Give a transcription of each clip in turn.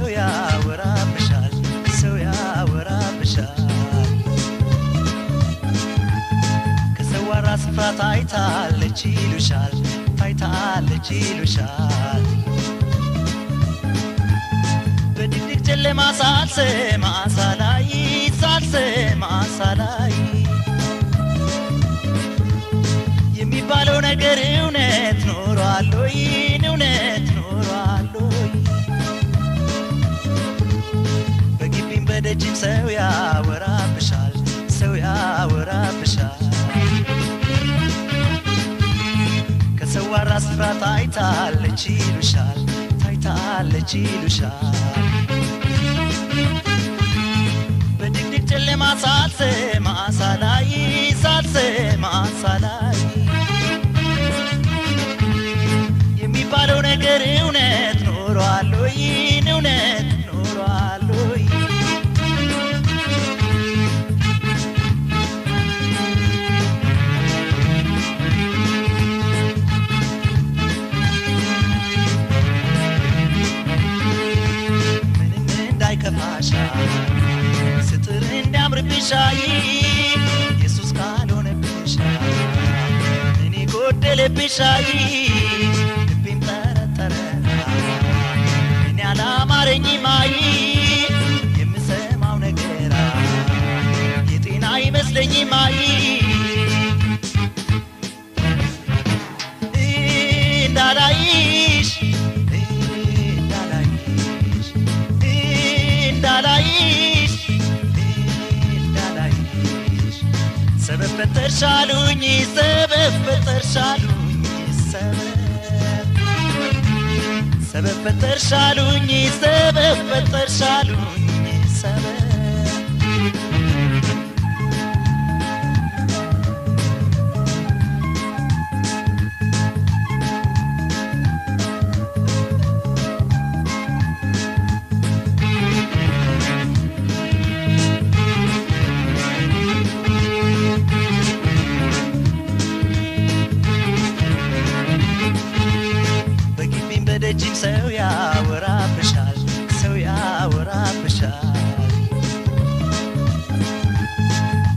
ሰው ያወራብሻል ሰው ያወራብሻል ከሰዋራ ስፍራ ታይታለች ይሉሻል ታይታለች ይሉሻል በድቅድቅ ጨለማ ሳልሰማ ሳላይ ሳልሰማ ሳላይ የሚባለው ነገር እውነት ኖሯል ወይ እውነት ኖሯል ወይ በግቢም በደጅም ሰው ያወራብሻል ሰው ያወራብሻል ከሰዋራ ስፍራ ታይታለች ይሉሻል ታይታለች ይሉሻል በድቅድቅ ጨለማ ሳልሰማ ሳላይ ሳልሰማ ሳላይ የሚባለው ነገር እውነት ኖሯል ወይ እውነት ኖሯል ወይ ምንም እንዳይከፋሽ ስትር እንዲያምርብሽ ኢየሱስ ካልሆነብሽ እኔ ጎደለብሽ ልቤም ጠረጠረ እኔ አላማረኝም የምሰማው ነገር የጤና አይመስለኝም እንዳላይሽ እንዳላይሽ እንዳላይሽ እንዳላይሽ ሰበብ ፈጠርሻሉኝ ሰበብ ፈጠርሻሉኝ ሰበብ ፈጠርሻሉኝ ሰበብ ፈጠርሻሉኝ ሰበብ በደጅም ሰው ያወራብሻል ሰው ያወራብሻል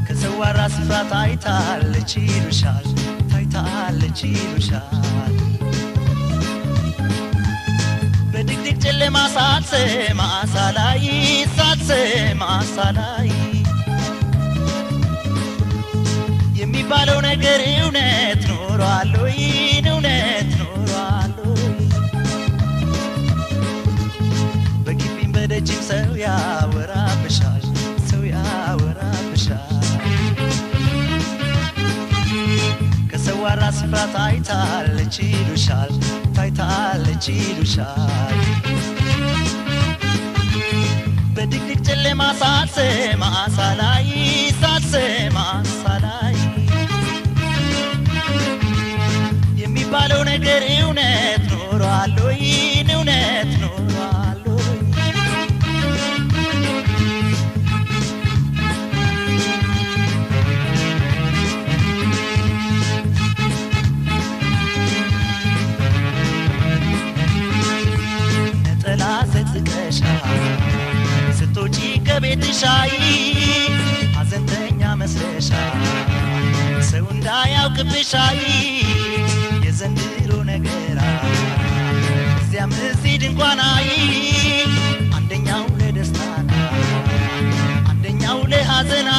ከሰዋራ ስፍራ ታይታለች ይሉሻል ታይታለች ይሉሻል በድቅድቅ ጨለማ ሳልሰማ ሳላይ ሳልሰማ ሳላይ የሚባለው ነገር እውነት ኖሯል ወይ እውነት ኖሯል በደጅም ሰው ያወራብሻል ሰው ያወራብሻል ከሰዋራ ስፍራ ታይታለች ይሉሻል ታይታለች ይሉሻል በድቅድቅ ጨለማ ሳልሰማ ሳላይ ሳልሰማ ሳላይ የሚባለው ነገር እውነት ኖሯል ወይ እውነት ኖሯል ዘቅዝቀሻ ስትወጪ ከቤትሽ ሐዘንተኛ መስለሻ ሰው እንዳያውቅብሽ የዘንድሮ ነገር እዚያም እዚህ ድንኳን አንደኛው ለደስታ አንደኛው ለሐዘን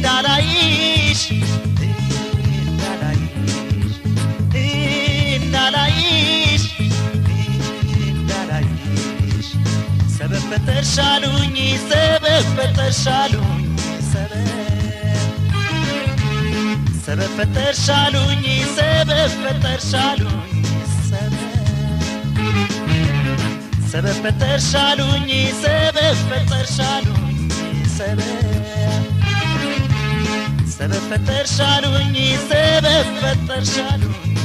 እንዳላይሽ እንዳላይሽ እንዳላይሽ ሰበብ ፈጠርሻሉኝ ሰበብ ፈጠርሻሉኝ ሰበብ ፈጠርሻሉኝ ሰበብ ፈጠርሻሉኝ ሰበብ ፈጠርሻሉኝ ሰበብ ፈጠርሻሉኝ ሰበብ ፈጠርሻሉኝ ሰበብ ፈጠርሻሉኝ